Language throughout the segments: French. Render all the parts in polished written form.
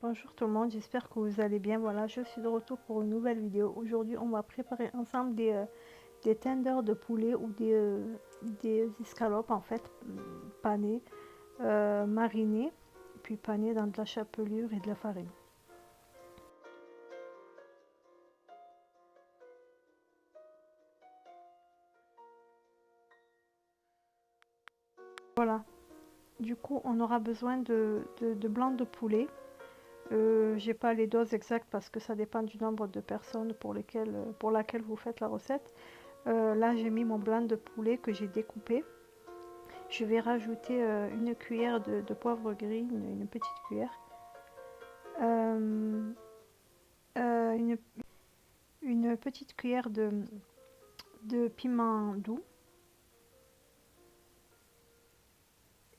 Bonjour tout le monde, j'espère que vous allez bien. Voilà, je suis de retour pour une nouvelle vidéo. Aujourd'hui, on va préparer ensemble des tenders de poulet ou des escalopes en fait, panées, marinées, puis panées dans de la chapelure et de la farine. Voilà, du coup, on aura besoin de blanc de poulet. J'ai pas les doses exactes parce que ça dépend du nombre de personnes pour laquelle vous faites la recette. Là, j'ai mis mon blanc de poulet que j'ai découpé. Je vais rajouter une cuillère de poivre gris, une petite cuillère. Euh, euh, une, une petite cuillère de piment doux.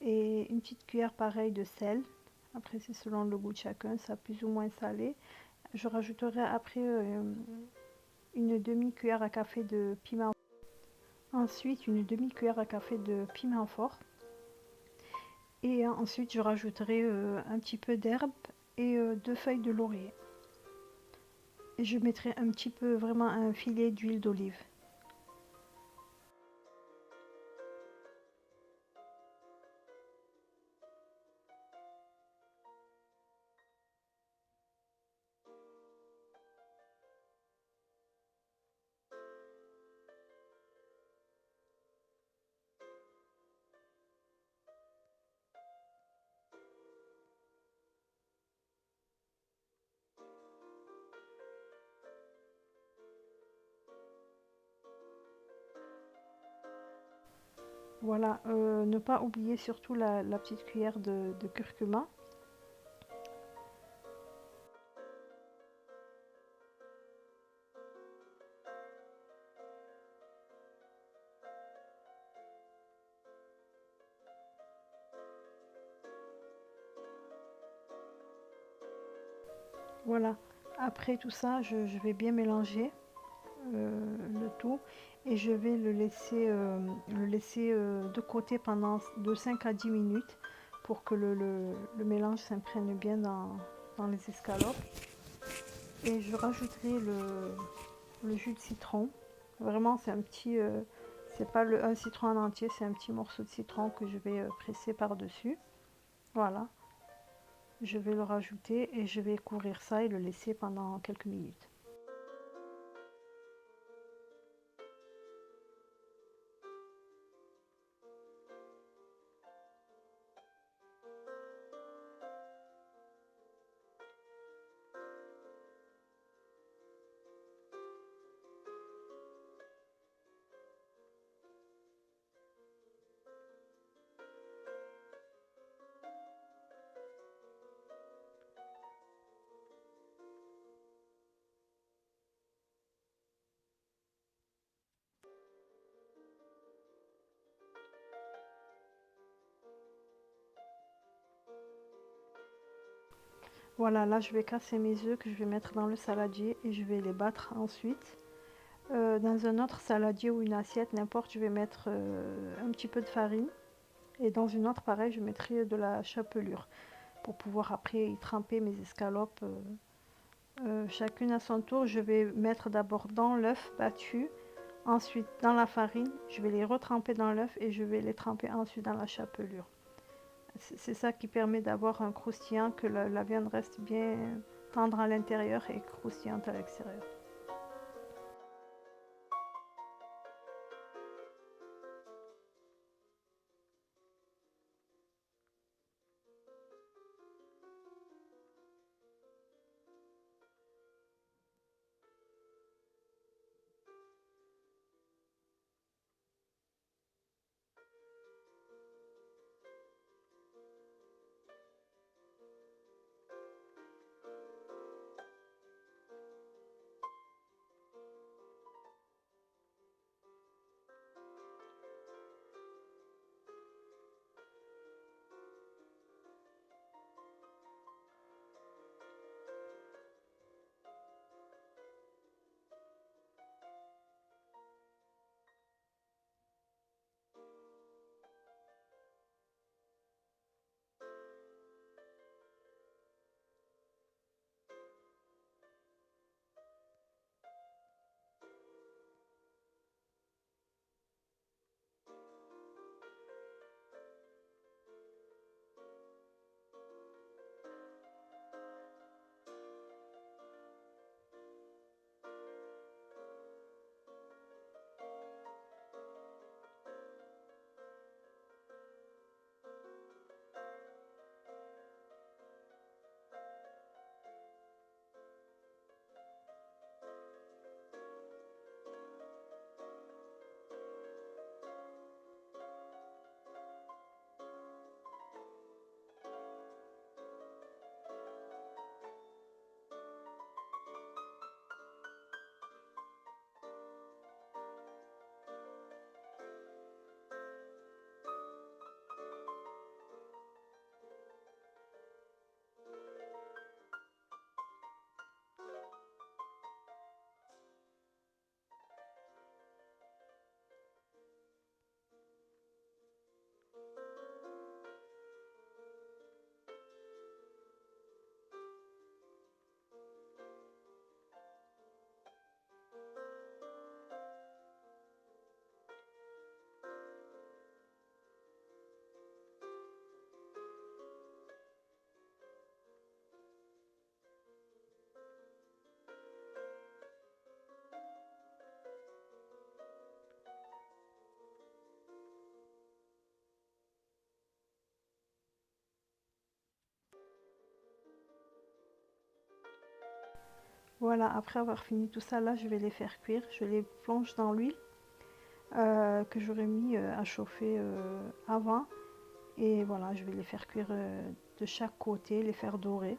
Et une petite cuillère pareille de sel. Après, c'est selon le goût de chacun, ça plus ou moins salé. Je rajouterai après une demi-cuillère à café de piment. Ensuite, une demi-cuillère à café de piment fort. Et ensuite, je rajouterai un petit peu d'herbe et 2 feuilles de laurier. Et je mettrai un petit peu, vraiment un filet d'huile d'olive. Voilà, ne pas oublier surtout la petite cuillère de curcuma. Voilà, après tout ça, je vais bien mélanger le tout et je vais le laisser de côté pendant de 5 à 10 minutes pour que le mélange s'imprègne bien dans les escalopes. Et je rajouterai le jus de citron. Vraiment, c'est un petit, c'est pas un citron en entier, c'est un petit morceau de citron que je vais presser par-dessus. Voilà, je vais le rajouter et je vais couvrir ça et le laisser pendant quelques minutes. Voilà, là je vais casser mes œufs que je vais mettre dans le saladier et je vais les battre ensuite. Dans un autre saladier ou une assiette, n'importe, je vais mettre un petit peu de farine. Et dans une autre, pareil, je mettrai de la chapelure pour pouvoir après y tremper mes escalopes. Chacune à son tour, je vais mettre d'abord dans l'œuf battu, ensuite dans la farine, je vais les retremper dans l'œuf et je vais les tremper ensuite dans la chapelure. C'est ça qui permet d'avoir un croustillant, que la viande reste bien tendre à l'intérieur et croustillante à l'extérieur. Voilà, après avoir fini tout ça, là, je vais les faire cuire. Je les plonge dans l'huile que j'aurais mis à chauffer avant. Et voilà, je vais les faire cuire de chaque côté, les faire dorer.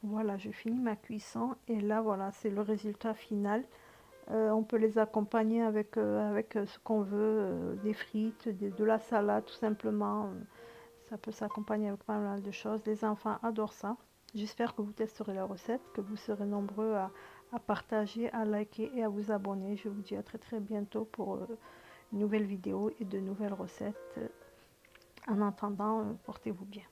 Voilà, je finis ma cuisson et là, voilà, c'est le résultat final. On peut les accompagner avec ce qu'on veut, des frites, de la salade tout simplement. Ça peut s'accompagner avec pas mal de choses. Les enfants adorent ça. J'espère que vous testerez la recette, que vous serez nombreux à partager, à liker et à vous abonner. Je vous dis à très très bientôt pour une nouvelle vidéo et de nouvelles recettes. En attendant, portez-vous bien.